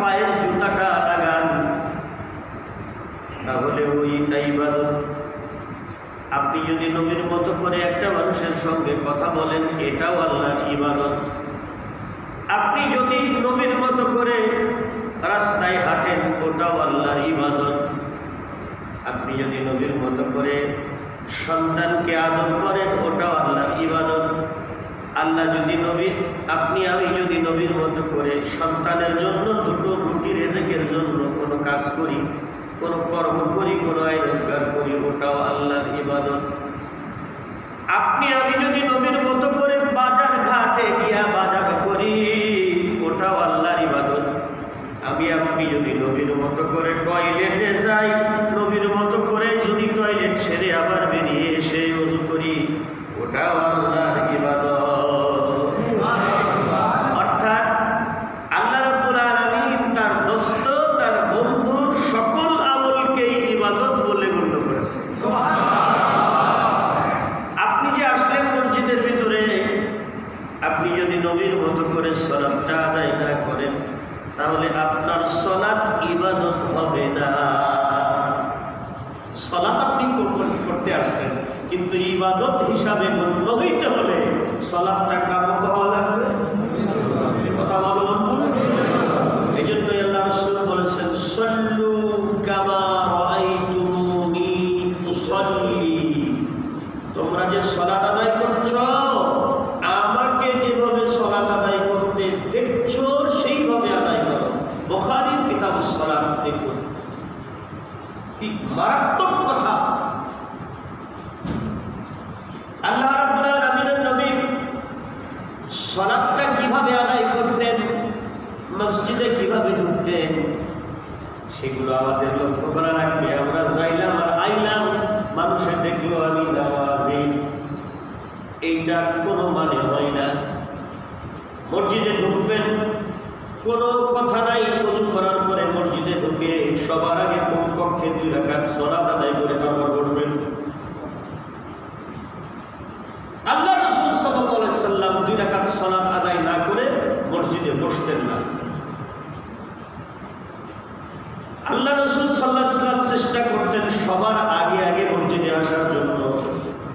পায়ের জুতাটা লাগান, তাহলে ওইটা ইবাদত। আপনি যদি নবীর মতো করে একটা মানুষের সঙ্গে কথা বলেন, এটাও আল্লাহর ইবাদত। আপনি যদি নবীর মতো করে রাস্তায় হাঁটেন, ওটাও আল্লাহর ইবাদত। আপনি যদি নবীর মতো করে সন্তানকে আদর করেন, ওটাও আল্লাহর ইবাদত। আল্লাহ যদি নবী, আপনি আমি যদি নবীর মতো করে সন্তানের জন্য দুটো রুটি রিজিকের জন্য কোনো কাজ করি, কোনো কর্ম করি, কোনো আয় রোজগার করি, ওটাও আল্লাহর ইবাদত। আপনি আমি যদি নবীর মতো করে বাজার ঘাটে গিয়া বাজার করি, ওটাও আল্লাহর ইবাদত। আমি আপনি যদি নবীর মতো করে টয়লেটে যাই, নবীর মতো করে যদি টয়লেট ছেড়ে আবার বেরিয়ে এসে ওযু করি, ওটাও আল্লাহর ইবাদত। অর্থাৎ আল্লাহ রাব্বুল আলামিন তার দোস্ত, তার বন্ধুর সকল আমলকেই ইবাদত বলে গণ্য করেছে। আপনি যে আসলেন মসজিদের ভিতরে, আপনি যদি নবীর মতো করে সালাতটা আদায় না করেন, তাহলে আপনার সালাত ইবাদত হবে না। সালাত আপনি করতে আসছেন, কিন্তু ইবাদত হিসাবে গণ্য হইতে হলে সালাতটা কামত হওয়া লাগবে। কথা বলুন। এই জন্য আল্লাহ রাসূল বলেছেন, সাল্লু কামা রাআইতুমুনি উসাল্লি। তোমরা যে সালাত আদায় করছো, আমাকে যেভাবে সালাত আদায় করতে দেখছো সেইভাবে আদায় করো। বুখারীর কিতাবুস সালাত দেখুন, কি মারাত্মক কথা। আল্লাহ রাব্বুল আলামিনের নবী সালাতটা কিভাবে আদায় করতেন, মসজিদে কিভাবে ঢুকতেন, সেগুলো আমাদের লক্ষ্য করা লাগবে। আমরা যাইলাম আর আইলাম, মানুষে দেখলো আমি নামাজি, এইটার কোনো মানে হয় না। মসজিদে ঢুকবেন, কোনো কথা নাই, ওযু করার পরে মসজিদে ঢুকে সবার আগে কমপক্ষে 2 রাকাত সালাত আদায় করে তারপর বসবেন। আল্লাহ রাসূল সাল্লাল্লাহু আলাইহি সাল্লাম 2 রাকাত সালাত আদায় না করে মসজিদে বসতেন না। আল্লাহ রাসূল সাল্লাল্লাহু আলাইহি সাল্লাম চেষ্টা করতেন সবার আগে আগে মসজিদে আসার জন্য,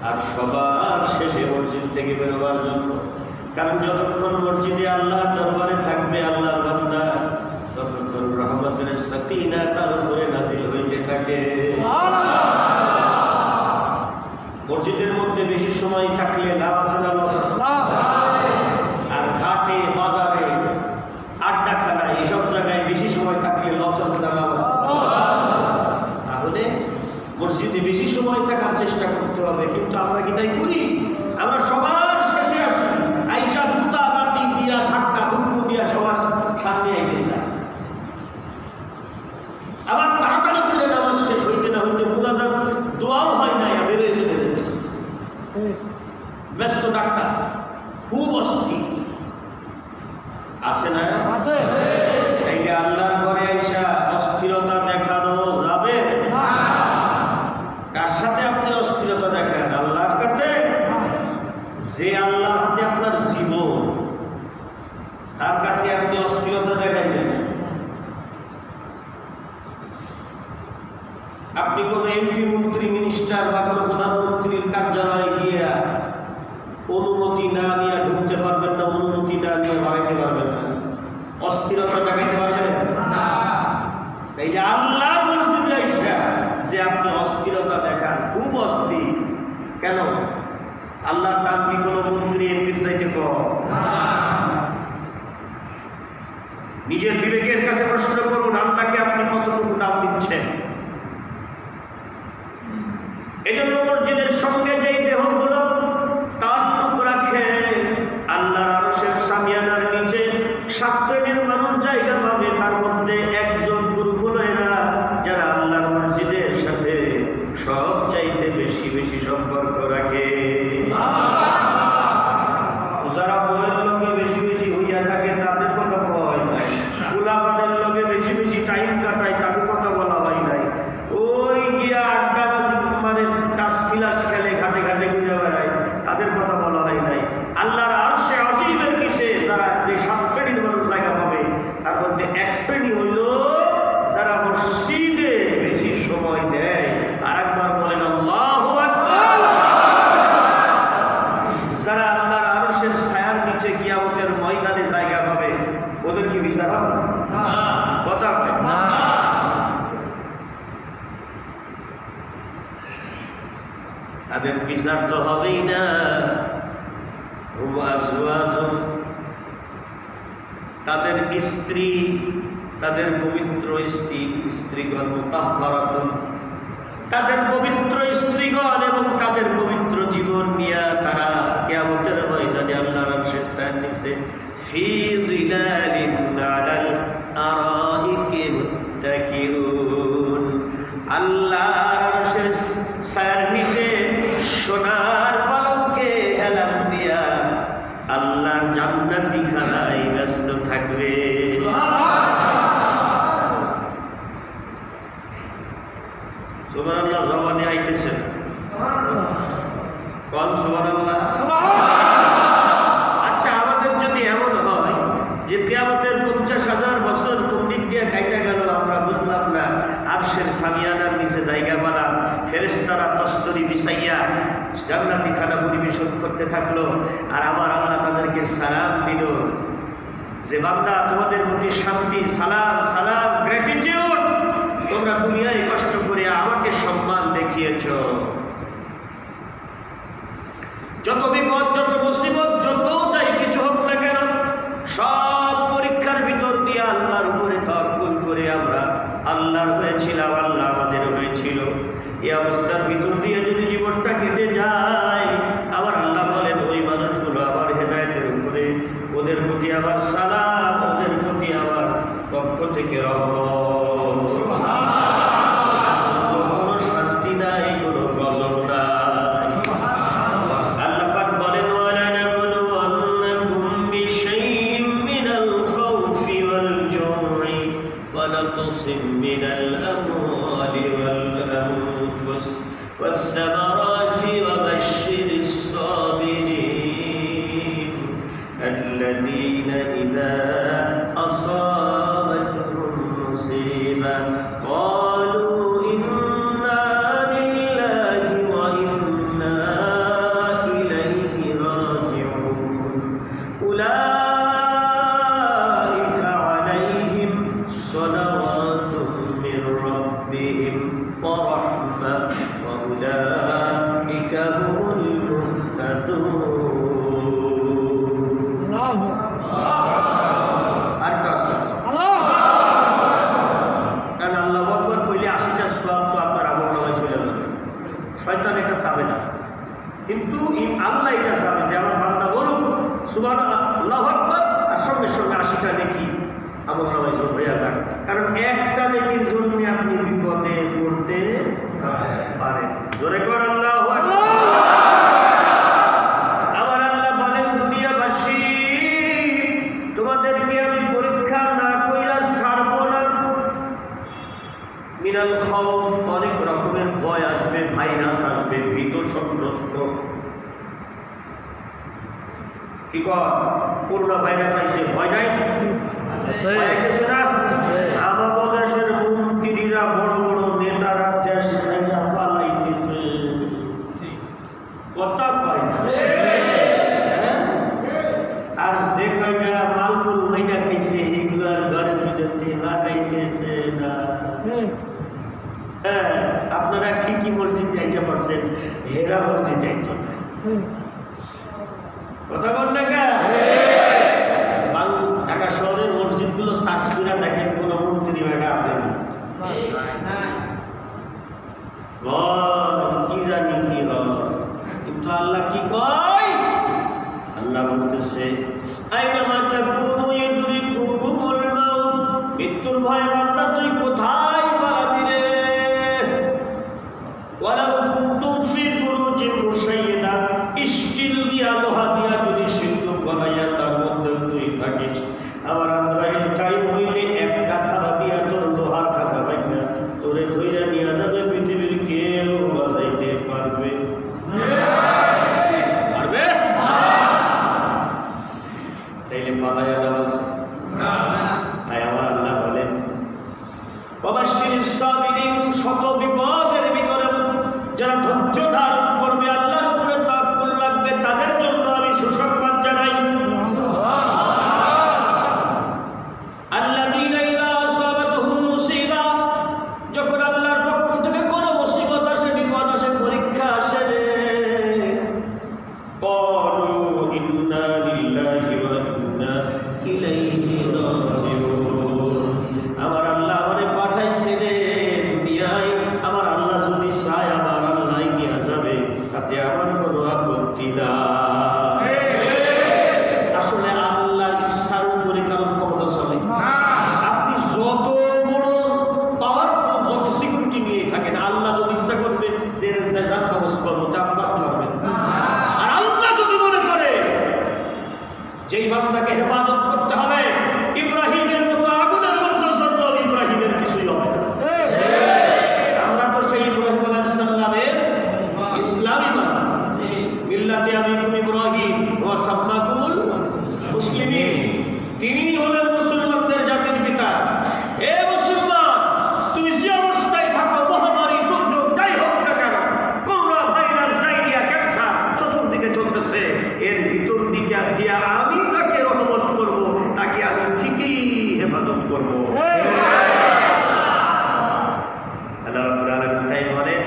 আর সবার শেষে মসজিদ থেকে বেরোবার জন্য। কারণ যতক্ষণ মসজিদে আল্লাহর দরবারে থাকবে আল্লাহর বান্দা, ততক্ষণ রহমতের সাকিনা তার উপরে নাজিল হইতে থাকে। মসজিদের মধ্যে বেশি সময় থাকলে লাভ আছে না লস আছে? আর ঘাটে, বাজারে, আড্ডাখানায়, এসব জায়গায় বেশি সময় থাকলে লস আছে না লাভ আছে? তাহলে মসজিদে বেশি সময় থাকার চেষ্টা করতে হবে। কিন্তু আমরা কি তাই করি? আমরা সবার শেষে আসি, আইসা বুতা বাটি দিয়া, ধাক্কা ধুক্কু দিয়া সবার সামনে আইতে চাই। আবার তাড়াতাড়ি করে নামাজ শেষ হইতে না হইতে মুনাজাত দোয়াও হয় না, বেরোয় চলে যেতেছে। ব্যস্ত ডাক্তার, খুব অস্থির, আছে না? আছে। তাইলে আল্লাহর ঘরে আইসা অস্থিরতা দেখানো যাবে না। কার সাথে আপনি অস্থিরতা দেখান? আল্লাহর কাছে। যে আল্লাহর হাতে আপনার জীবন, তার কাছে আপনি অস্থিরতা দেখাইবেন। আপনি কোনো এমপি, মন্ত্রী, মিনিস্টার বা কোনো প্রধানমন্ত্রীর কার্যালয়ে গিয়া অনুমতি না নিয়ে ঢুকতে পারবেন না, অনুমতি না নিয়ে বাড়াইতে পারবেন না, অস্থিরতা দেখাইতে পারবেন না। তাই যে আল্লাহ মসজিদে আইসা যে আপনি অস্থিরতা দেখান, খুব অস্থির কেন? আল্লাহর দাম কি কোনো মন্ত্রী, এমপির চাইতে কম? নিজের বিবেকের কাছে প্রশ্ন করুন, আল্লাহকে আপনি কতটুকু দাম দিচ্ছেন? এজন্য মসজিদের সঙ্গে যেই দেহগুলো তাল্লুক রাখে, আল্লাহর আরশের সামিয়ানার নিচে 7 শ্রেণীর মানুষ জায়গা পাবে। তার মধ্যে একজন পুরুষ এরা, যারা আল্লাহর মসজিদের সাথে সবচাইতে বেশি বেশি সম্পর্ক রাখে। যারা বইয়ের লগে বেশি বেশি হইয়া থাকে তাদের কথা হয় নাই, গোলাপানের লগে বেশি বেশি টাইম কাটায় তাদের কথা বলা হয় নাই, ওই গিয়া আড্ডাবাজি মানে টাস ফিলাস খেলে ঘাটে ঘাটে ঘুরে বেড়ায় তাদের কথা বলা হয় নাই। আল্লাহর আরশে আজিমের নিচে যারা যে 7 শ্রেণীর মানুষ জায়গা পাবে, তার মধ্যে 1 শ্রেণী হইল তাদের বিচার তো হবেই না। তাদের স্ত্রী, তাদের পবিত্র স্ত্রীগণ মুতাহহারাতুন, তাদের পবিত্র স্ত্রীগণ এবং তাদের পবিত্র জীবন নিয়ে তারা কিয়ামতের ময়দানে আল্লাহর আরশের ছায়ার নিচে ফি জিলালিন আলাল আরাইকি মুত্তাকিউন, আল্লাহর আরশের ছায়ার নিচে সোনার পালঙ্কে হেলান দিয়া আল্লাহর জান্নাতি খানায় ব্যস্ত থাকবে। সুবহানাল্লাহ জবানে আইতেছেন কোন সুবহানাল্লাহ। আচ্ছা, আমাদের যদি এমন হয় যে কিয়ামতের 50,000 বছর কোন দিক দিয়ে কাইটা গেল আমরা বুঝলাম না, আরশের সামিয়ানার নিচে জায়গা পালা, ফেরেশতারা তস্তরি বিছাইয়া জান্নাতি খানা পরিবেশন করতে থাকলো, আর আমার আল্লাহ তাদেরকে সালাম দিল যে বান্দা তোমাদের প্রতি শান্তি, সালাম সালাম, গ্র্যাটিটিউড, তোমরা দুনিয়ায় কষ্ট করে আমাকে সম্মান দেখিয়েছ। যত বিপদ, যত মুসিবত, যত যাই কিছু হোক না কেন, সব পরীক্ষার ভিতর দিয়ে আল্লাহর উপরে তাওয়াক্কুল করে আমরা আল্লাহর হয়েছিলাম, আল্লাহ আমাদের হয়েছিল। এই অবস্থার ভিতর দিয়ে যদি জীবনটা কেটে যায়, আবার আল্লাহ বলেন ওই মানুষগুলো আমার হেদায়েতের উপরে, ওদের প্রতি আমার সালাম, ওদের প্রতি আমার পক্ষ থেকে রহমত। কোনো শাস্তি নাই, কোনো গজব নাই। আল্লাহ পাক বলেন ওয়ালানাবলুওয়ান্নাকুম বিশাইইম মিনাল খাউফি ওয়াল জু'i ওয়া নাকসিম মিনাল আমওয়ালি ওয়াল আনফুস ওয়াস সামারাতি ওয়া বাশশিরিস সাবিরিন আল্লাযীনা ইযা আসাবাতহুম মুসিবা ক্বালু ইন্না লিল্লাহি ওয়া ইন্না ইলাইহি রাজিউন উলাইকা আলাইহিম সালাওয়াতুম মির রাব্বিহিম ওয়া রাহমা ওয়া উলাইকা হুমুল মুহতাদুন। আল্লাহু শয়তান এটা চাবে না, কিন্তু আল্লাহ এটা চাবে যে আমার বান্দা বলুক সুবহানাল্লাহু আকবার, আর সঙ্গে সঙ্গে 80টা নেকি আমল নামায় যোগ হয়ে যাক। কারণ একটা নেকির জন্য আপনি বিপদে পড়তে পারেন। জোরে করেন আল্লাহু আকবার। আমার আল্লাহ বলেন দুনিয়াবাসী, তোমাদেরকে আমি পরীক্ষা না কইরা ছাড়বো না। মিনাল খাউফ, অনেক রকমের ভয় আসবে, ভাইরাস আসবে, ভীত সন্ত্রস্ত। কি কর করোনা ভাইরাস আইছে, ভয় নাই? কিছু না। আমাদের দেশের মন্ত্রীরা, বড় বড় নেতারা দেশ পালাইতেছে, কথা কয় না। আর যে কয়টা মালমুল মাইনা খাইছে এগুলো আর ঘরের ভিতরে লাগাইতেছে না। হ্যাঁ, আপনারা ঠিকই মসজিদ যাইতে পারছেন, হেরা মসজিদ যাইত না। কথা বল না কে? ঢাকা শহরের মসজিদগুলো সার্চ করে দেখেন কোন মন্ত্রী ভাইরা আছে না, কি জানি কি হয়। কিন্তু আল্লাহ কি কয়? আল্লাহ বলতেছে আইনামা তাকুনু ইউদরিকুকুমুল মাউত, মৃত্যুর ভয়ে বান্দা তুই কোথায় পালাবি রে? ওয়ালাউ কুনতুম ফি বুরুজিন মুশাইয়্যাদা, স্টিল দিয়া লোহা দিয়া যদি সিন্ধুক বানাইয়া তার মধ্যে তুই থাকিস, আবার আজরাইল টাইম হইলে একটা থাবা দিয়া তোর লোহার খাঁচা ভাঙা তোরে ধইরা নিয়ে যাবে, পৃথিবীর কেউ বাঁচাইতে পারবে? পারবে? তাইলে তাতে আমার কোনো আপত্তি না। আসলে আল্লাহর ইচ্ছার উপরে কারণ ক্ষমতা চলে। আপনি যত বড় পাওয়ারফুল, যত সিকিউরিটি নিয়ে থাকেন, আল্লাহ যদি ইচ্ছা করবে যে যার কবজ করবো তা আপনি বাঁচতে পারবেন। আর আল্লাহ যদি মনে করে যেই বান্দাকে হেফাজত করতে হবে, ইব্রাহিমের মতো আগুনের মধ্যে চলল, ইব্রাহিমের কিছুই হবে না। আমরা তো সেই ইব্রাহিম আলাইহিস সালামের ইসলামী মানি, মিল্লাতে আবিকুম ইব্রাহিম ওয়া সাম্মাকুমুল মুসলিমিন। তিনি হলেন মুসলমানদের জাতির পিতা। এ মুসলমান, তুমি যে অবস্থায় থাকো, মহামারী, দুর্যোগ যাই হোক না কেন, করোনা ভাইরাস, ডায়রিয়া, ক্যান্সার চতুর্দিকে চলতেছে, এর ভিতর দিকে দিয়া আমি যাকে রহমত করব তাকে আমি ঠিকই হেফাজত করব। আল্লাহ রাব্বুল আলামিন তাই বলেন,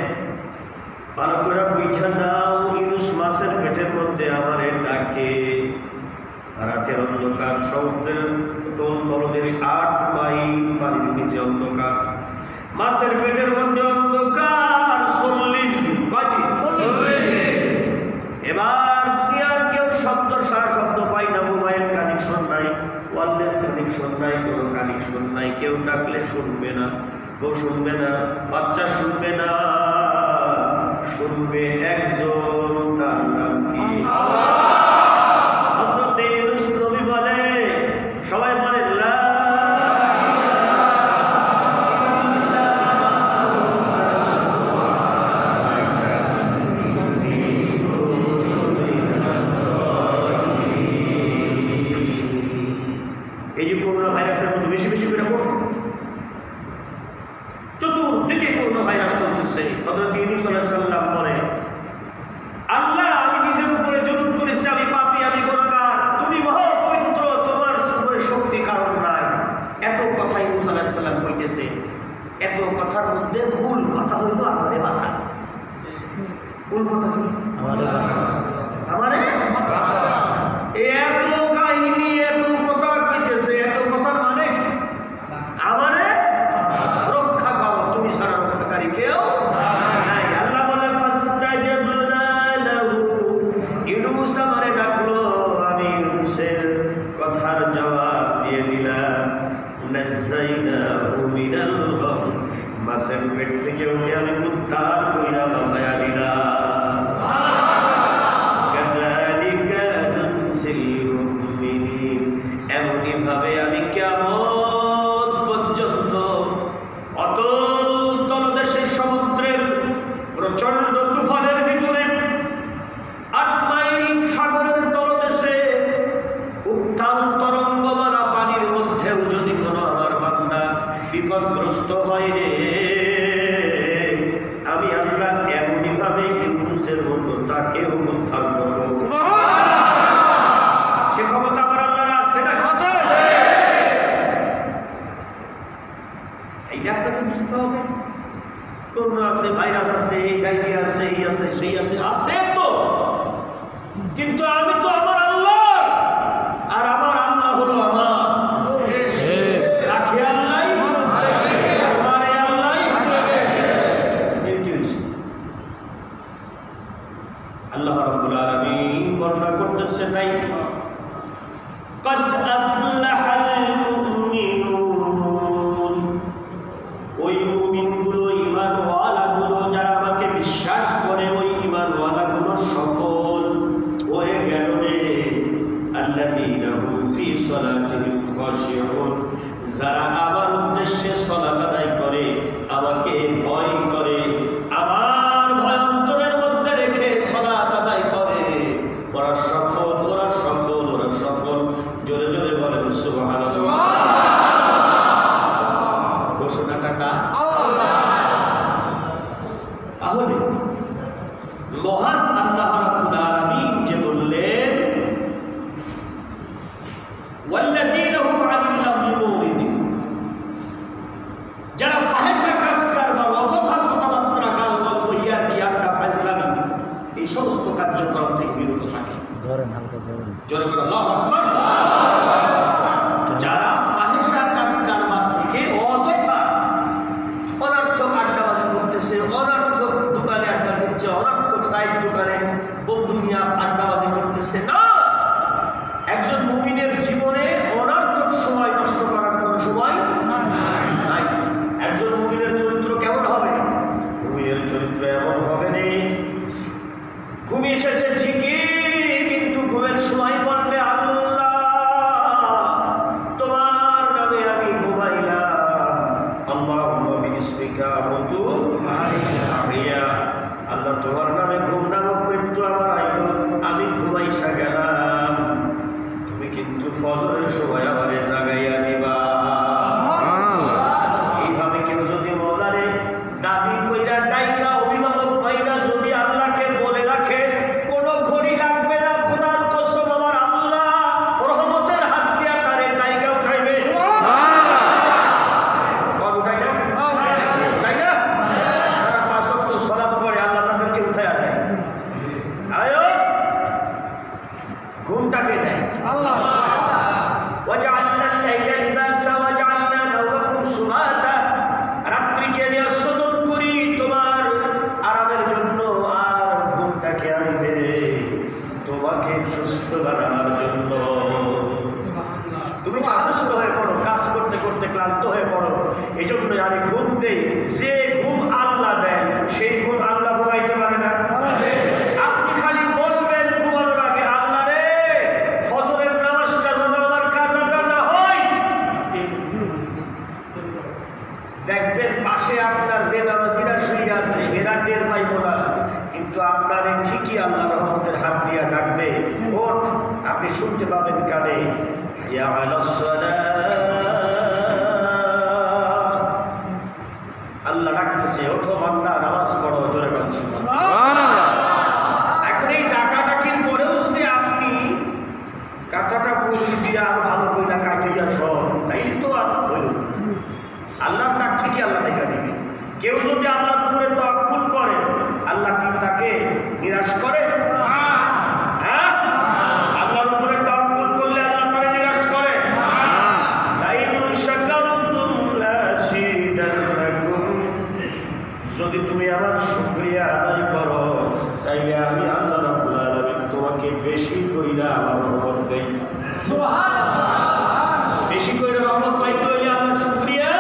ভালো করে বুঝা নাও, ইউনুস মাছের পেটের মধ্যে আমারে ডাকে। রাতের অন্ধকার, সমুদ্রের তলদেশ 8 মাইল পানির নিচে অন্ধকার, মাছের পেটের মধ্যে অন্ধকার 40 দিন। কয়দিন? 40। এবার দুনিয়ার কেউ শব্দ শব্দ পাই না, মোবাইল কানেকশন নাই, ওয়্যারলেস কানেকশন নাই, কোনো কানেকশন নাই, কেউ ডাকলে শুনবে না, কেউ শুনবে না, বাচ্চা শুনবে না, শুনবে একজন, তার নাম কি? হযরত ইউনূস নবী বলে, সবাই বলে লা এই যে করোনা ভাইরাসের মধ্যে বেশি বেশি করে করো, চতুর্দিকে করোনা ভাইরাস চলতেছে। হযরত ইউনূস আলাইহিস সালাম বলে, আল্লাহ, আমি নিজের উপরে জুলুম করেছি, আমি পাপী, আমি গুনাহগার, তুমি মহাপবিত্র, তোমার উপরে শক্তি কারণ নাই। এত কথা ইউনূস আলাইহিস সালাম কইতেছে। এত কথার মধ্যে মূল কথা হইল আমারে বাঁচা। মূল কথা কি? আমারে বাঁচা, আমারে বাঁচা। এত কাহিনী, এত কথা কইতেছে, এত কথার মানে কি? আমারে রক্ষা করো, তুমি ছাড়া রক্ষাকারী কেউ নাই। আল্লাহ বলে, ফাস্তাজাবনা লাহু, ইউনূস আমারে ডাকলো, আমি ইউনূসের কথার জবাব দিয়ে দিলাম। নাজ্জাইনাহু মিনাল গাম, মাছের পেট থেকে ওকে আমি উদ্ধার কইরা বাঁচায়া দিলাম। কাযালিকা নানজিল মুমিনিন, এমনি ভাবে আমি কিয়ামত পর্যন্ত অতল তলদেশের সমুদ্রের প্রচন্ড তুফানের ভিতরে 8 মাইল সাগরের তলদেশে উত্তাল তরঙ্গমালা পানির মধ্যেও যদি কোনো আমার বান্দা বিপদগ্রস্ত হয় রে, আমি আল্লাহ এমনই ভাবে ইউনূসের মতো তাকেও উদ্ধার করব। সে ক্ষমতা আমার আল্লাহর আছে না? এইটা আপনাকে বুঝতে হবে। করোনা আছে, ভাইরাস আছে, এই ডায়রিয়া আছে, এই আছে, সেই আছে, আছে তো, কিন্তু আমি তো আমার আল্লাহ, আর আমার আল্লাহ হলো আমার। রাখে আল্লাহ, আমারে আল্লাহ। আল্লাহ রাব্বুল আলামিন বর্ণনা করতেছে, তাই قد أفلح المؤمنون, ওই মুমিনগুলো, ঈমানওয়ালাগুলো, যারা আমাকে বিশ্বাস করে, ওই ঈমানওয়ালাগুলো সফল হয়ে গেল রে। আল্লাযীনা হুম ফী সালাতিহিম খাশিউন, যারা আমার উদ্দেশ্যে সালাত আদায় করে, আমাকে ভয় করে, আমার ভয় অন্তরের মধ্যে রেখে সালাত আদায় করে, ওরা সফল, ওরা সফল, ওরা সফল। জোরে জোরে বলেন সুবহানাল্লাহ। ঘোষণাটা কার? তাহলে মহান আল্লাহ রাব্বুল আলামিন যে বললেন, ওয়াল্লাযীনা হুম আনিল লাগwi মুরিদুন, যারা ফাহিশা কাজ করবার, অযথা কথাবার্তা, গাল গল্প, ইয়ার্কি আড্ডা, ফাজলামি, এই সমস্ত কার্যক্রম থেকে বিরত থাকে। ধরেন হালকা ধরেন, জোরে করে আল্লাহু আকবার। যারা ফাহিশা কাজ করবার থেকে অযথা অনর্থক আড্ডাবাজি করতেছে, অনর্থক দোকানে আড্ডা দিচ্ছে, অনর্থক সাইড দোকানে এখানে বন্ধু নিয়ে আড্ডাবাজি করতেছে না। একজন মুমিনের জীবনে অনর্থক সময় নষ্ট করার কোনো সময় নাই। একজন মুমিনের চরিত্র কেমন হবে? মুমিনের চরিত্র এমন হবে না, ঘুম এসেছে ঠিকই, কিন্তু ঘুমের সময় বলবে আল্লাহ তোমার নামে আমি ঘুমাইলাম, আল্লাহুম্মা বিইসমিকা আমুতু আহইয়া, আল্লাহ তোমার নামে ঘুম নামক মৃত্যু আমার আইল, আমি ঘুমাইসা গেলাম, তুমি কিন্তু ফজরের সময় আমারে জাগাইয়া দিবা। এইভাবে কেউ যদি মওলারে দাবি কইরা ডাইকা অভিভাবক পাইরা যদি আল্লাহকে বলে রাখে, কোনো ঘড়ি লাগবে না, খোদার কসম আমার আল্লাহ রহমতের হাত দিয়া তারে ডাইকা উঠাইবে। কোন উঠাই না? উঠাই না? সারা 5 ওয়াক্ত সালাত পড়ে আল্লাহ তাদেরকে উঠাইয়া দেয়। আয়ো ঘুমটাকে দেয় আল্লাহ। ওয়াজআলনা আল-লাইলা লিবাসা ওয়াজআলনা নাওমাকুম সুবাতা, রাত্রিকে আমি আস্বাদন করি তোমার আরামের জন্য, আর ঘুমটাকে আনবে তোমাকে সুস্থ বানানোর জন্য। তুমি অসুস্থ হয়ে পড়ো, কাজ করতে করতে ক্লান্ত হয়ে পড়ো, এই জন্য আমি ঘুম দেই। যে ঘুম আল্লাহ দেয় সেই ঘুম আল্লাহ ঘুমাইতে পারে না। আপনি খালি বলবেন ঘুমানোর আগে, আল্লাহ রে ফজরের নামাজটা যেন আমার কাজাটা না হয়। দেখবেন পাশে আপনার বেনামাজিরা শুয়ে আছে, এরা টের পাইব না, কিন্তু আপনারে ঠিকই আল্লাহ রহমতের হাত দিয়া ডাকবে, ওঠ, আপনি শুনতে পাবেন কানে, হাইয়া আলাস সালাহ, আল্লাহ ডাকতেছে, ওঠো বান্দা নামাজ পড়ো, জোরে বলেন সুবহানাল্লাহ। এখন এই ডাকাডাকির পরেও যদি আপনি কাঁথাটা পুরো দিয়ে আরো ভালো করে কাটিয়া সব, তাইলে তো আর হইল না। আল্লাহর ডাক ঠিকই আল্লাহ দেখা দিবে। কেউ যদি আল্লাহর উপরে তাওয়াক্কুল করে, আল্লাহ কি তাকে নিরাশ করে? হ্যাঁ, আল্লাহর উপরে তাওয়াক্কুল করলে আল্লাহ তাকে নিরাশ করে? লাইন শাকারতুম লাযিদান্নাকুম, যদি তুমি আমার শুকরিয়া আদায় করো তাইলে আমি আল্লাহ রাব্বুল আলামিন তোমাকে বেশি কইরা আমার রহমত দেই। সুবহানাল্লাহ। বেশি কইরা রহমত পাইতে হইলে আমার শুকরিয়া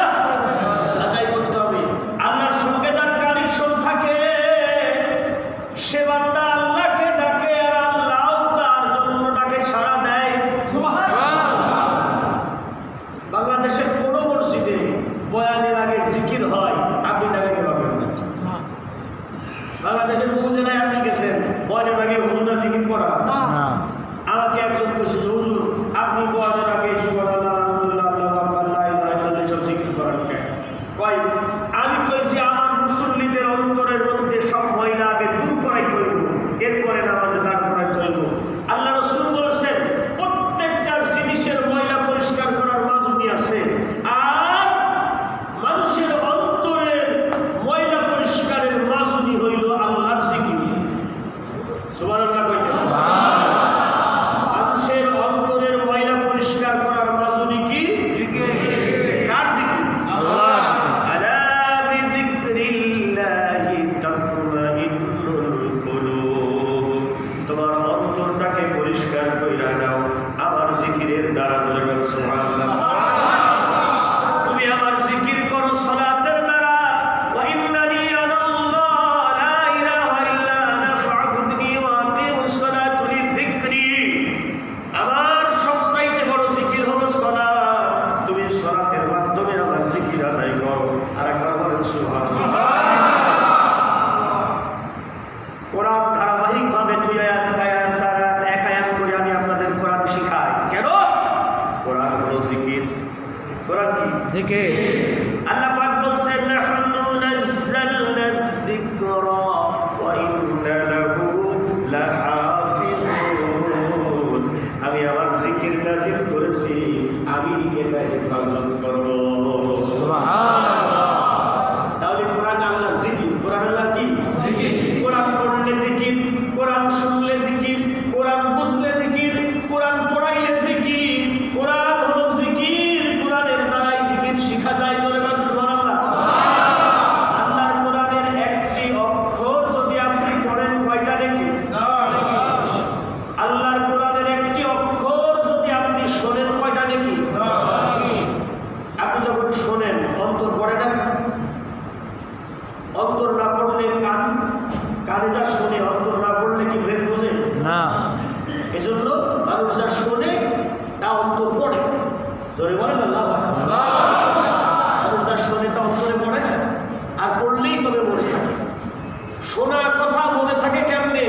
আদায় করতে হবে। আল্লাহর সঙ্গে যার কানেকশন থাকে সে বান্দা আল্লাহকে ডাকে, আর আল্লাহও তার জন্য ডাকে, সাড়া দেয়। সুবহানাল্লাহ। বাংলাদেশের কোন মসজিদে বয়ানের আগে জিকির হয়, আপনি লাগাইতে পারবেন না। বাংলাদেশের হুজুর নাই, আপনি গেছেন বয়ানের আগে হুজুরা জিকির করা? আমাকে একজন কইছে, হুজুর আপনি বয়ানের আগে সুবহানাল্লাহ আলহামদুলিল্লাহ আল্লাহু আকবার লা ইলাহা ইল্লাল্লাহ সব জিকির করেন কেন? কয় আমি কইছি আমার মুসল্লিদের অন্তরের মধ্যে সব ময়লা আগে দূর করাই হইব, এরপরে নামাজে দাঁড় করাইতে হইব। আল্লাহ রাসূল বলেছেন প্রত্যেকটা জিনিসের ময়লা পরিষ্কার করার মাজুনি আছে, আর মানুষের অন্তরের ময়লা পরিষ্কারের মাজুনি হইল আল্লাহর জিকির। সুবহানাল্লাহ কইতে মানুষের অন্তরের ময়লা পরিষ্কার করার মাজুনি কি? জিকির। কার জিকির? আল্লাহ। আলা বিযিকরিল্লাহি তাতমাইন্নুল কুলুব, তোমার অন্তরটাকে পরিষ্কার কইরা নাও আমার জিকিরের দ্বারা। জোরে বল সুবহানাল্লাহ। তুমি আমার জিকির করো সালাতের দ্বারা। ওয়া ইন্নানি আনাল্লাহ লা ইলাহা ইল্লা আনা ফা'বুদনি ওয়া আকিমুস সালাতা লিযিকরি, আমার সবচাইতে বড় জিকির হলো সালাত, তুমি সালাতের মাধ্যমে আমার জিকির আদায় করো। আর একবার বলেন সুবহানাল্লাহ। কোরআন ধারাবাহিকভাবে 2 আয়াত 4 আয়াত 4 আয়াত 1 আয়াত করে আমি আপনাদের কোরআন শিখাই। কেন? কোরআন হলো জিকির। কোরআন কি? জিকির। আল্লাহ পাক বলছেন নাহনু নাযালনা যিকরা ওয়া ইন্না লাহু লাহাফিজুন, আমি আমার জিকির নাযিল করেছি, আমি এটা হেফাজত করব। সুবহানাল্লাহ। তাহলে কোরআন আল্লাহ জিকির, কোরআন আল্লাহ কি? জিকির। কোরআন পড়লে জিকির, কোরআন শুনলে জিকির, কোরআন বুঝলে জিকির, কোরআন পড়াইলে জিকির। কোরআন হলো জিকির, কোরআনের দ্বারাই জিকির শিখা যায়। মানুষ যা শোনে তা অন্তর পড়ে। জোরে বলেন আল্লাহু আকবার। মানুষ যা শোনে তা অন্তরে পড়ে না, আর পড়লেই তবে মনে থাকে। শোনা কথা মনে থাকে কেমনে?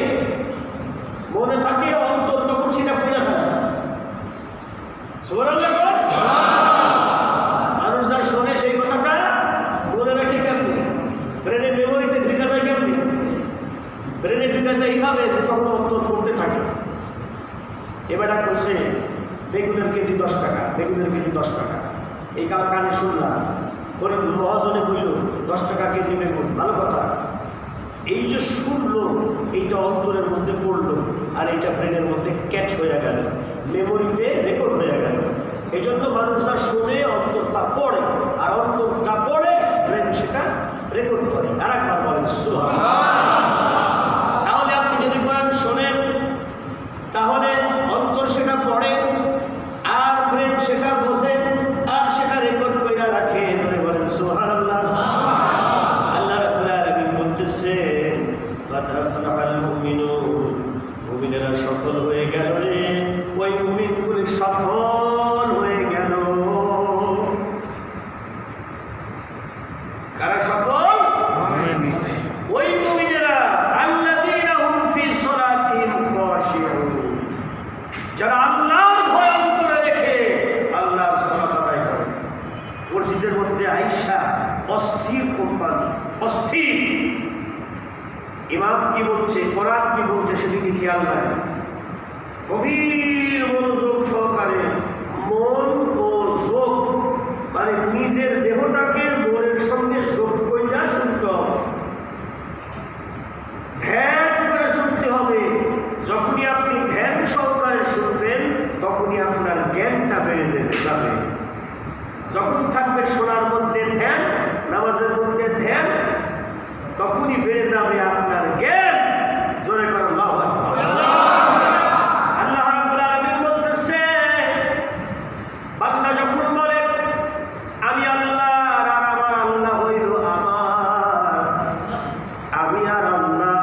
মনে থাকে অন্তর তখন সেটা পড়ে থাকে। সুবহানাল্লাহ। মানুষ যা শোনে সেই কথাটা মনে রাখে কেমনে? ব্রেনের মেমোরিতে ঢুকে যায় কেমনে? ব্রেনে ঢুকে যায় এইভাবে যে তখন অন্তর পড়তে থাকে। এবারটা কইছে বেগুনের কেজি 10 টাকা, বেগুনের কেজি 10 টাকা। এই কানে শুনলাম, করে মহাজনে বলল 10 টাকা কেজি বেগুন, ভালো কথা। এই যে শুনলো, এইটা অন্তরের মধ্যে পড়লো, আর এইটা ব্রেনের মধ্যে ক্যাচ হয়ে গেল, মেমোরিতে রেকর্ড হয়ে গেল। এই জন্য মানুষ যা শুনে অন্তর তা পড়ে, আর অন্তর যা পড়ে ব্রেন সেটা রেকর্ড করে। আর একবার বলেন সুবহানাল্লাহ। তাহলে আপনি যদি কোরআন শোনেন তাহলে অন্তর সেটা পড়ে, আর ব্রেন সেটা বোঝে, আর সেটা রেকর্ড করে রাখে। জোরে বলেন সুবহানাল্লাহ। আল্লাহ রাব্বুল আলামিন বলতেছেন قد أفلح المؤمنون, মুমিনেরা সফল হয়ে গেল রে। ওই মুমিনগুলি সফল হয়ে গেল। কারা সফল? ওই মুমিনেরা আল্লাযীনা হুম ফি সালাতিহিম খাশিউন, যারা আল্লাহর ভয় অন্তরে রেখে আল্লাহর সালাত আদায় করে। মসজিদের মধ্যে আয়েশা অস্থির কোম্পানি, অস্থির। ইমাম কি বলছে, কোরআন কি বলছে সেদিকে খেয়াল নাই। গভীর মনোযোগ সহকারে মন ও যোগ, মানে নিজের দেহটাকে মনের সঙ্গে যোগ কইরা শুনতে হবে, ধ্যান করে শুনতে হবে। যখনই আপনি ধ্যান সহকারে শুনবেন তখনই আপনার জ্ঞানটা বেড়ে যাবে। যখন থাকবে শোনার মধ্যে ধ্যান, নামাজের মধ্যে ধ্যান, তখনই বেড়ে যাবে আপনার জ্ঞান। জোরে করে আল্লাহু আকবার। আল্লাহ রাব্বুল আলামিন বলতেছে, বান্দা যখন বলে আমি আল্লাহ আর আমার আল্লাহ হইল আমার, আমি আর আল্লাহ,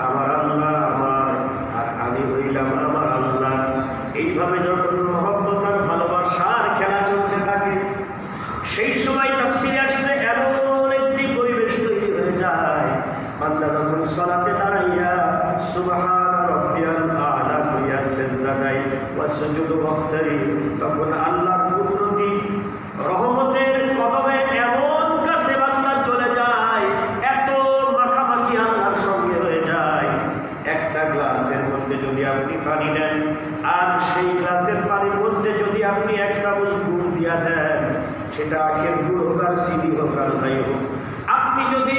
আমার আল্লাহ আমার, আর আমি হইলাম আমার আল্লাহ, এইভাবে যখন মহব্বত আর ভালোবাসার খেলা চলতে থাকে, সেই সময় তাফসীরে আসছে এমন একটি পরিবেশ তৈরি হয়ে যায়। বান্দা যখন সালাতে দাঁড়াইয়া সুবহানা রাব্বিয়াল আ'লা কইয়া সিজদা দেয়, ওয়াসজুদু ওয়াক্তারি, তখন আল্লাহর কুদরতি রহমতের কদমে এমন কাছে বান্দা চলে যায়, এত মাখামাখি আল্লাহর সঙ্গে হয়ে যায়। একটা গ্লাসের মধ্যে যদি আপনি পানি নেন, আর সেই গ্লাসের পানির মধ্যে যদি আপনি 1 চামচ গুড় দিয়া দেন, সেটা আখের গুড় হোক আর চিনি হোক আর যাই হোক, আপনি যদি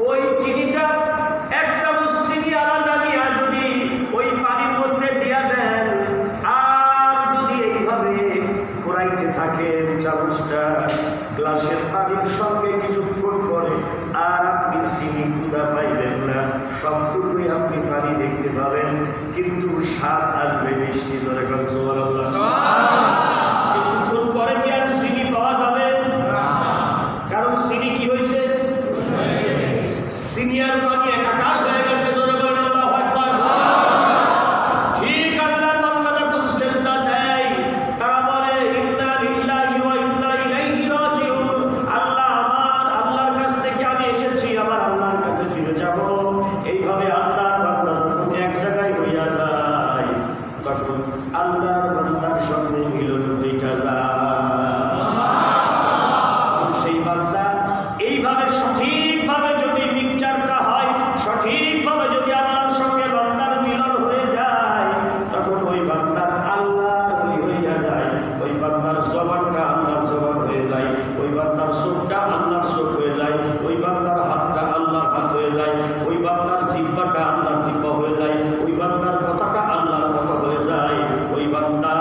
ওই চিনিটা 1 চামচ চিনি আলাদা দিয়া যদি ওই পানির মধ্যে দিয়া দেন, আর যদি এইভাবে ঘোরাইতে থাকেন চামচটা গ্লাসের পানির সঙ্গে কিছুক্ষণ পরে, আর আপনি চিনি খুঁজা পাইলেন না, সবটুকুই আপনি পানি দেখতে পাবেন, কিন্তু স্বাদ আসবে মিষ্টি। জোরে বলেন সুবহানাল্লাহ। কিছুক্ষণ পরে কি আর চিনি পাওয়া যাবে? কারণ চিনি কি হয়েছে? চিনি আর পানি একাকার হয়ে গেছে। জোরে বলেন আল্লাহু আকবার। ঠিক আল্লাহর বান্দা যখন সিজদা দেয়, তারা বলে ইন্না লিল্লাহি ওয়া ইন্না ইলাইহি রাজিউন, আল্লাহ আমার, আল্লাহর কাছ থেকে আমি এসেছি, আবার আল্লাহর কাছে ফিরে যাব। এইভাবে আল্লাহর বান্দা যখন এক জায়গায় হইয়া যায়, তখন আল্লাহর বান্দার সঙ্গে মিলন হইয়া যায়। সেই বান্দা এইভাবে সঠিকভাবে যদি মিক্সচারটা হয়, সঠিকভাবে যদি আল্লাহর সঙ্গে বান্দার মিলন হয়ে যায়, তখন ওই বান্দার আল্লাহর ওলি হইয়া যায়। ওই বান্দার জবানটা আল্লাহর জবান হয়ে যায়, ওই বান্দার চোখটা আল্লাহর চোখ হয়ে যায়, ওই বান্দার হাতটা আল্লাহর হাত হয়ে যায়, ওই বান্দার জিহ্বাটা আল্লাহর জিহ্বা হয়ে যায়, ওই বান্দার কথাটা আল্লাহর কথা হয়ে যায়, ওই বান্দার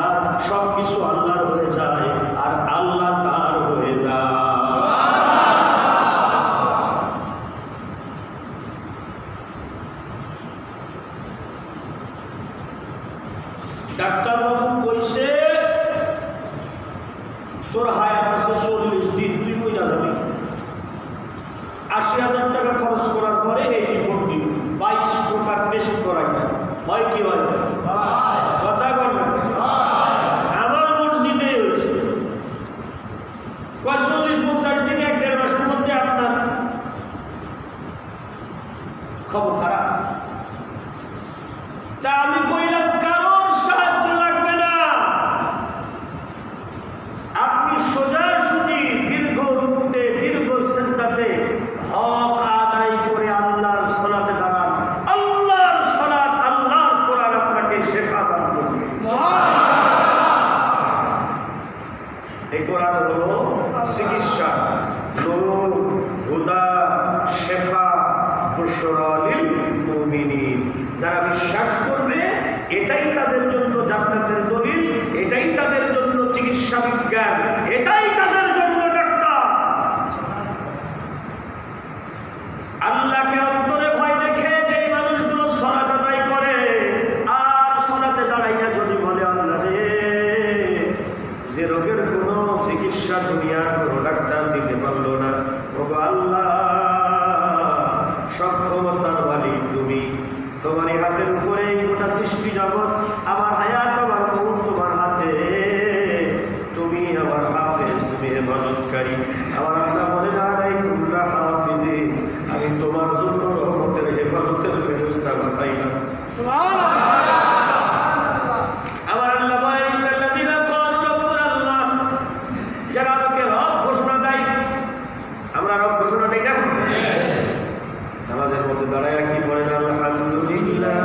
সব কিছু আল্লাহর হয়ে যায়, আর আল্লাহ তার হয়ে যায়। ডাক্তারবাবু কইছে তোর হায়াত আছে 40 দিন, তুই কইরা যাবি। 80,000 টাকা খরচ করার পরে এই রিপোর্ট দিন, 22 প্রকার টেস্ট করাই না হয় কি হয়? কথা বল না। তা আমি কইলাম কারোর সাহায্য লাগবে না, আপনি সোজাসুজি দীর্ঘ রুকুতে দীর্ঘ সিজদাতে হক আদায় করে আল্লাহর সালাতে দাঁড়ান। আল্লাহর সালাত, আল্লাহর কোরআন আপনাকে শেফা দান করবে। এই কোরআন হলো চিকিৎসা, নূর, হুদা, শেফা, বুশরা লিল মুমিনিন। যারা বিশ্বাস করবে এটাই তাদের জন্য জান্নাতের দলিল, এটাই তাদের জন্য চিকিৎসা বিজ্ঞান, এটাই তাদের জন্য ডাক্তার। আল্লাহকে অন্তরে ভয় রেখে যে মানুষগুলো সালাত আদায় করে আর সালাতে দাঁড়াইয়া যদি বলে আল্লাহ রে, যে রোগের কোনো চিকিৎসা দুনিয়ার কোনো ডাক্তার দিতে পারলো না, ওগো আল্লাহ সক্ষমতার মালিক তুমি, তোমার হাতের উপরে গোটা সৃষ্টি জগৎ, আমার হায়াত আমার মউত তোমার হাতে, তুমি আমার হাফেজ, তুমি হেফাজতকারী। আমার আল্লাহ বলে আলাইকুমুল্লাহ হাফিজিন, আমি তোমার জন্য রহমতের হেফাজতের ফেরেশতা পাঠাইলাম। সুবহানাল্লাহ। আমার আল্লাহ বলেন ইন্নাল্লাযীনা ক্বালু রাব্বুনা আল্লাহ, যারা আমাকে রব ঘোষণা দেয়, আমরা রব ঘোষণা দেই না? নামাজের মধ্যে দাঁড়ায় কি পড়েন? আলহামদুলিল্লাহ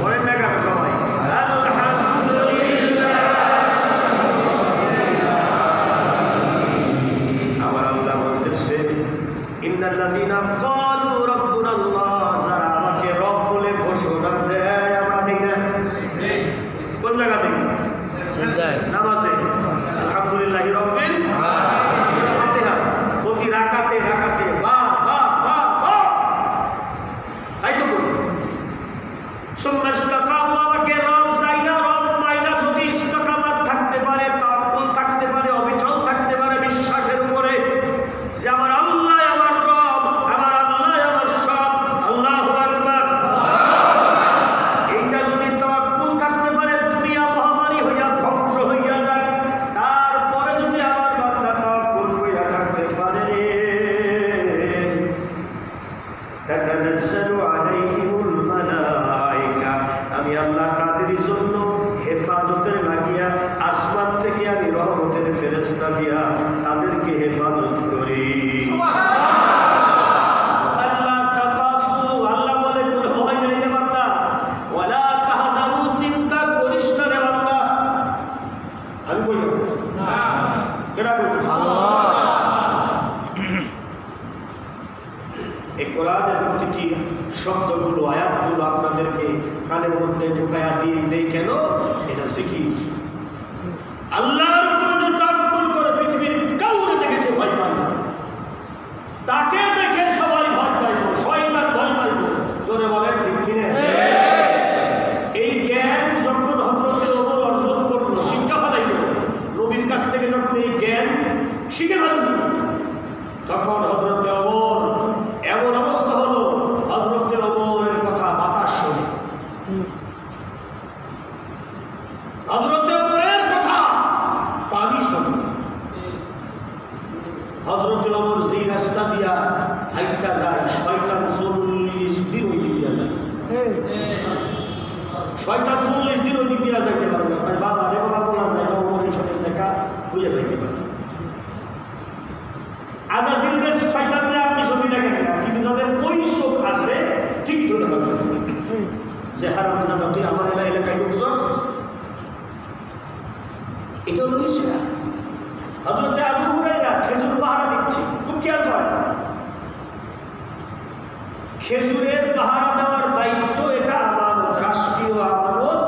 বলেন না কেন সবাই? আলহামদুলিল্লাহ। আমার আল্লাহ বলতেছে ইন্নাল্লাযীনা ক্বালু রাব্বুনা আল্লাহ, যারা আমাকে রব বলে ঘোষণা দেয়, আমরা দেই না? কোন জায়গা দেই? সিজদায়, নামাজে। আলহামদুলিল্লাহি রাব্বিল আলামিন, সূরা ফাতিহা প্রতি রাকাতে রাকাতে তাই তো বলি। সুম্মাস্তাকামু, আমাকে রব চাইনা, রব মাইনা যদি ইস্তিকামাত থাকতে পারে, তাওয়াক্কুল থাকতে পারে, অবিচল থাকতে পারে বিশ্বাসের উপরে যে আমার আল্লাহ আমার রব, আমার আল্লাহ আমার সব, আল্লাহু আকবার। এইটা যদি তাওয়াক্কুল থাকতে পারে, দুনিয়া মহামারী হইয়া ধ্বংস হইয়া যায়, তারপরে যদি আমার বান্দা তাওয়াক্কুল কইরা থাকতে পারে রে, তাতানাজ্জালু আলাইহিমুল মালায়েকা, আমি আল্লাহ তাদের জন্য হেফাজতের লাগিয়া আসমান থেকে আমি রহমতের ফেরেশতা দিয়া তাদেরকে হেফাজত করি। আল্লাহ তাখাফু, আল্লাহ বলে ভয় নাই রে বান্দা, ওয়ালা তাহজানু, চিন্তা করিস না রে বান্দা। আমি বলি না, কেডা বলতেছে? আল্লাহ। এই কোরআনের প্রতিটি শব্দগুলো, আয়াতগুলো আপনাদেরকে কানের মধ্যে ঢুকাইয়া দিয়ে দেয় কেন? এটা শিখি। আল্লাহর উপরে যে তাওয়াক্কুল করে পৃথিবীর কাউরে দেখেছে ভয় পায় না, তাকে দেখে সবাই ভয় পাইব, শয়তান ভয় পাইব। জোরে বলেন ঠিক কিনা? এই জ্ঞান যখন হযরত ওমর অর্জন করলো, শিক্ষা ফেলাইল, নবীর কাছ থেকে যখন এই জ্ঞান শিখে ফেলল, তখন হযরত ওমর এমন অবস্থা হলো, হযরত ওমরের কথা বাতাস শোনে, হযরত ওমরের কথা পানি শোনে। হযরত ওমর যেই রাস্তা দিয়া হাইটা যায়, শয়তান 40 দিন ওই দিক দিয়া যায়। শয়তান 40 দিন ওই দিক দিয়া যাইতে পারে না। তাই বাবা রে বাবা বলা যায় না, ওমরের সাথে দেখা হইয়া যাইতে পারে। আজাজিলের শয়তানরা আপনি ছবি দেখেন না, কিন্তু যাদের ওই চোখ আছে ঠিকই ধরে হবে যে হারামজাদা তুই আমার এলাকায় ঢুকছস। এটা হলো ইসরা। হযরত আবু হুরায়রা খেজুর পাহারা দিচ্ছে, খুব খেয়াল করেন। খেজুরের পাহারা দেওয়ার দায়িত্ব এটা আমানত, রাষ্ট্রীয় আমানত।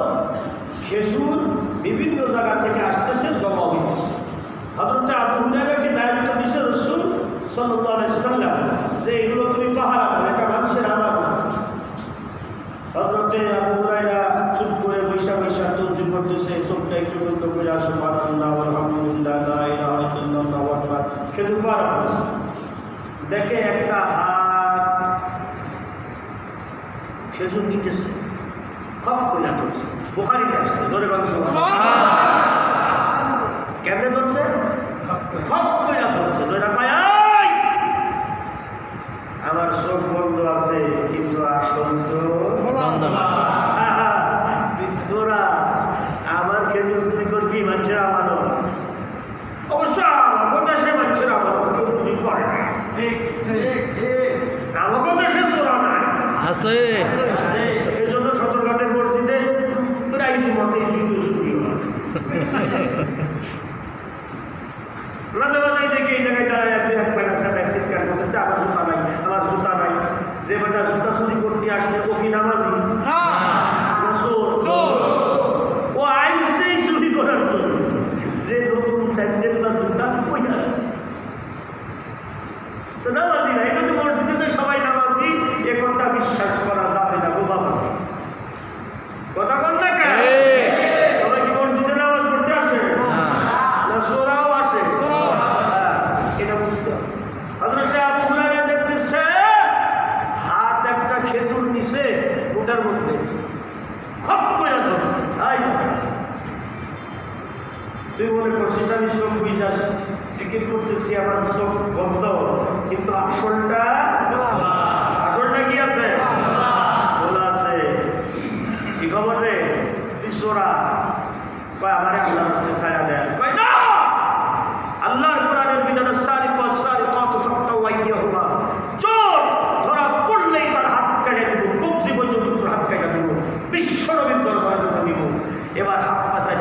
খেজুর বিভিন্ন জায়গা থেকে আসতেছে, জমা হইতেছে। হযরত আবু হুরায়রাকে দায়িত্ব দিয়েছে রাসূল সাল্লাল্লাহু আলাইহি সাল্লাম যে এগুলো তুমি পাহারা দাও, এটা মানুষের আমানত। হযরত আবু হুরায়রা চুপ করে বৈশা বৈশা তাসবিহ পড়তেছে, চোখটা একটু বন্ধ করে সুবহানাল্লাহ আলহামদুলিল্লাহ লা ইলাহা ইল্লাল্লাহ আল্লাহু আকবার, খেজুর পাহারা করতেছে। দেখে একটা হাত খেজুর নিতেছে, খপ কইরা ধরছে। বুখারীতে আসছে, জোরে বলেন সুবহানাল্লাহ। কেমনে ধরছে? খপ কইরা ধরছে। ধরে কয় আমার চোখ বন্ধ আছে কিন্তু আসল চোখ এই জন্য সদরঘাটের মসজিদে প্রায় মতে জুতো চুরি হয়। মাঝে মাঝে দেখি এই জায়গায় দাঁড়ায় দুই এক বেটা সাথে চিৎকার করতেছে, আমার জুতা নাই, আমার জুতা নাই। যে বেটা জুতা চুরি করতে আসছে ও কি নামাজি? ও আইসেই চুরি করার জন্য। যে নতুন স্যান্ডেল বা জুতা কই আছে তো নামাজি না। এই জন্য মসজিদে সবাই নামাজি এ কথা বিশ্বাস করা যাবে না গো বাবাজি। কথা বল না কেন? সবাই কি মসজিদে নামাজ পড়তে আসে না সোরাও আসে? হ্যাঁ, এটা বুঝতে হবে। হযরত আবু হুরায়রা দেখতেছে হাত একটা খেজুর নিচে মুঠার মধ্যে খপ করে ধরছে। তুই মনে করছিস আমি চোখ বুঝাস জিকির করতেছি, আমার চোখ বন্ধ, কিন্তু আসলটা কি আছে? বলা আছে। কি খবর রে? তুই চোরা? কয় আমারে আল্লাহ রাস্তায় ছাড়া দেয়। কয় না, আল্লাহর কোরআনের বিধানে সারিকাতু ফাকতাউ আইদিয়াহুমা, চোর ধরা পড়লেই তার হাত কেটে দিব, কবজি পর্যন্ত তোর হাত কেটে দিব, বিশ্ব নবীর দরবারে তোকে নিব। এবার হাত পাশায়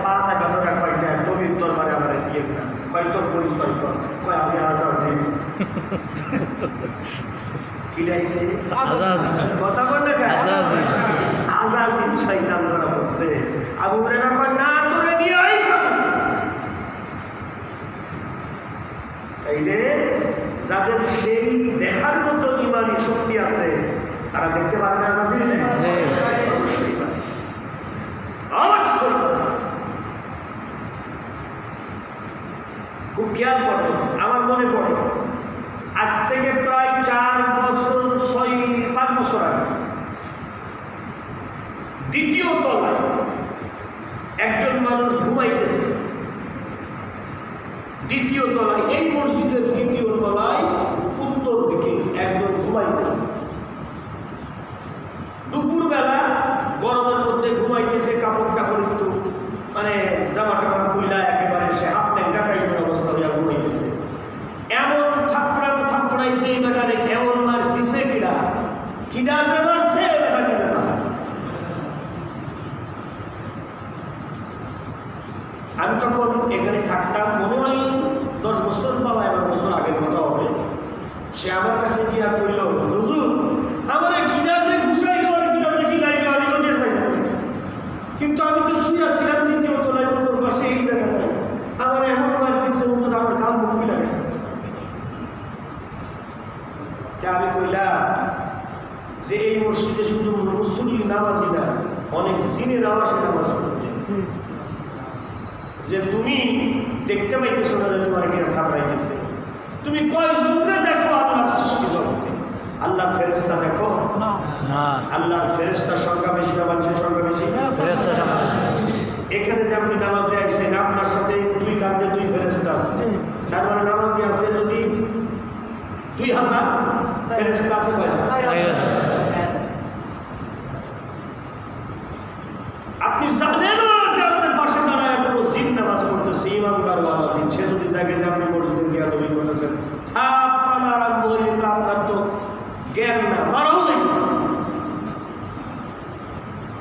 ধরা কয় দেয় নবীর দরবারে আমার নিয়ে না। কয় তোর পরিচয় কর। কয় আমি আজাজিল। কি লাইছে? কথা বল না কেন? আজাজিল শয়তান ধরা পড়ছে। আবু হুরায়রা কয় না, তোরে নিয়ে আইছাম। তাইলে যাদের সেই দেখার মতো ইমানি শক্তি আছে তারা দেখতে পারবে আজাজিল না? অবশ্যই পারে, অবশ্যই। খুব খেয়াল করবেন। আমার মনে পড়ে আজ থেকে প্রায় 5 বছর আগে দ্বিতীয় তলায় একজন মানুষ ঘুমাইতেছে। দ্বিতীয় তলায়, এই মসজিদের দ্বিতীয় তলায় উত্তর দিকে একজন ঘুমাইতেছে। দুপুরবেলা গরমের মধ্যে ঘুমাইতেছে, কাপড় টাপড় একটু মানে জামা টামা খুইলা একেবারে সে হাফ ন্যাংটা টাইপের অবস্থা হইয়া ঘুমাইতেছে। এমন থাপড়াইছে এই বেটারে, এমন মার দিছে কিনা যে মারছে বেটা নিজে জানে। আমি তখন এখানে থাকতাম, মনে হয় 10 বছর বা 11 বছর আগের কথা হবে। সে আমার কাছে গিয়া কইল, হুজুর আমার খিদাসে ঘুষাইল আর খিদাসে কি লাইল আমি তো টের পাইলাম না, কিন্তু আমি তো শুয়ে ছিলাম দ্বিতীয় তলায় উত্তর পাশে এই জায়গাটায়, আমার এমন মার দিচ্ছে হুজুর আমার গাল মুখ ফিলা গেছে। আমি কইলাম যে এই মসজিদে শুধু মুসল্লি নামাজি না, অনেক জিনের আওয়াজে নামাজ পড়তে, যে তুমি দেখতে পাইতেছো না যে তোমার কিনা থাপড়াইতেছে। তুমি কয়জনরে দেখো আল্লাহর সৃষ্টি জগতে? আল্লাহর ফেরেশতা দেখো না? আল্লাহর ফেরেশতার সংখ্যা বেশি না মানুষের সংখ্যা বেশি? এখানে যে আপনি নামাজে আসছেন, আপনার সাথে 2 কাঁধে 2 ফেরেশতা আছে, তার মানে নামাজে আছে যদি 2000 ফেরেশতা আছে। আপনি জানেন যে আপনার পাশে দাঁড়ায় কোনো জিন নামাজ পড়তেছে, ইমানদারওয়ালা জিন, সে যদি দেখে যে আপনি মসজিদে গিয়া তৈরি করতেছেন, থাপড়ানো আরম্ভ হইলে তো আপনার তো জ্ঞান না, মারাও যাইতে পারে।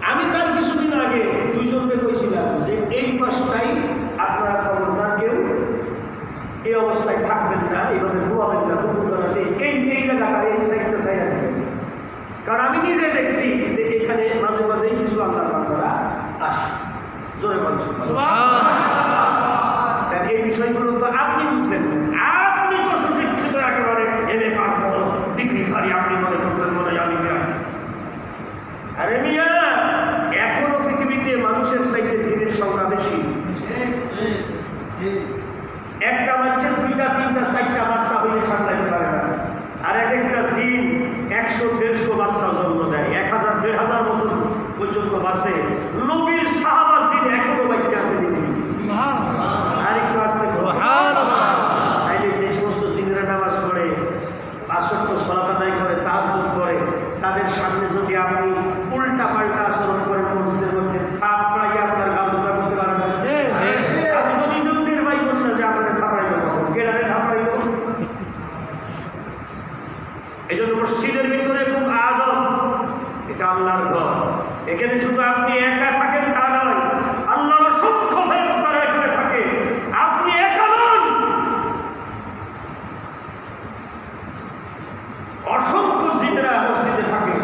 আমি তার কিছুদিন আগে 2 জনকে কইছিলাম যে এই পাশটাই আপনারা খবরদার কেউ এই অবস্থায় থাকবেন না, এইভাবে ঘুমাবেন না দুপুরবেলাতে, এই জায়গাটা এই সাইডটা সাইডা থাকবেন। কারণ আমি নিজে দেখছি যে এখানে মাঝে মাঝেই কিছু আল্লাহর বান্দারা আসে। জোরে বলুন সুবহানাল্লাহ। এই বিষয়গুলো তো আপনি বুঝলেন না, আপনি তো সুশিক্ষিত একেবারে MA পাস ডিগ্রিধারী, আপনি মনে করছেন মনে হয় আমি বিরাট। আরে মিয়া, এখনো পৃথিবীতে মানুষের চাইতে জিনের সংখ্যা বেশি। একটা মানুষের 2টা 3টা 4টা বাচ্চা হইলে সামলাইতে পারে না, আর একটা জিন 100-150 বাচ্চা জন্ম দেয়, 1000-1500 বছর পর্যন্ত বাঁচে। নবীর সাহাবা জিন এখনো বাচ্চা আছে পৃথিবীতে। আর একটু আসতে তাইলে যে সমস্ত জিনেরা নামাজ পড়ে, 5 ওয়াক্ত সালাত আদায় করে, তাহাজ্জুদ করে, তাদের সামনে যদি আপনি উল্টা পাল্টা আচরণ করেন মসজিদের মধ্যে, থাপড়াই আপনার গাল জোতা করতে পারবেন। আপনি তো নিজেও টের পাইবেন না যে আপনাকে থাপড়াইল, কখন কেডারে থাপড়াইল। এই জন্য মসজিদের ভিতরে খুব আদব, এটা আল্লাহর ঘর। এখানে শুধু আপনি একা থাকেন তা নয়, আল্লাহর অসংখ্য ফেরেশতারা এখানে থাকে, আপনি একা নন। অসংখ্য জিনরা মসজিদে থাকে,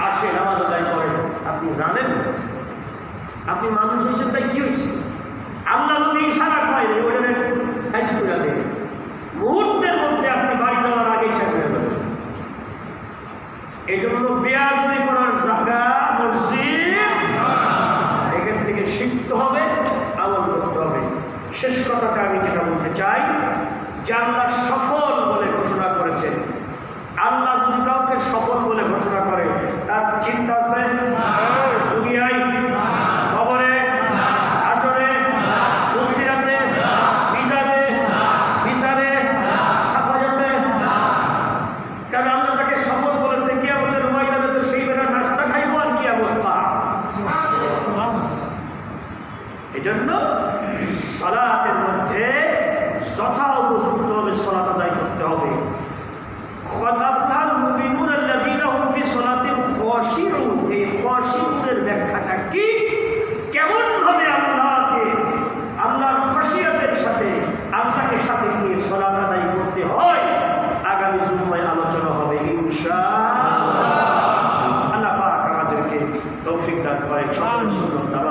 আসে নামাজ আদায় করেন। আপনি জানেন আপনি মানুষ হয়েছেন, তাই কি হয়েছে? আল্লাহ যদি ইশারা করেন ওইটা সাইজ করে দেয়, মুহূর্তের মধ্যে আপনি বাড়ি যাওয়ার আগেই শেষ হয়ে যাবেন। এই জন্য বেয়াদবি করার জায়গা মসজিদ, এখান থেকে শিখতে হবে, আমল করতে হবে। শেষ কথাটা আমি যেটা বলতে চাই, যে আল্লাহ সফল বলে ঘোষণা করেছেন। আল্লাহ যদি কাউকে সফল বলে ঘোষণা করে, তার চিন্তা আছে দুনিয়ায়, কবরে, আসরে, পুলসিরাতে, মিজানে, বিচারে, সাফায়াতে? কারণ আল্লাহ তাকে সফল বলেছে, কিয়ামতের ময়দানে তো সেই বেলা নাস্তা খাইবো আর কিয়ামত পা। এজন্য সালাতের মধ্যে যথা উপযুক্ত হবে সালাত আদায় করতে হবে। এই খাশিউনের ব্যাখ্যাটা কি? কেমন ভাবে আল্লাহকে, আল্লাহর খাশিয়াতের সাথে, আল্লাহকে সাথে নিয়ে সালাত আদায় করতে হয়, আগামী জুম্মায় আলোচনা হবে ইনশাআল্লাহ। আল্লাহ পাক আমাদেরকে তৌফিক দান করেন। সকলের সুন্নাত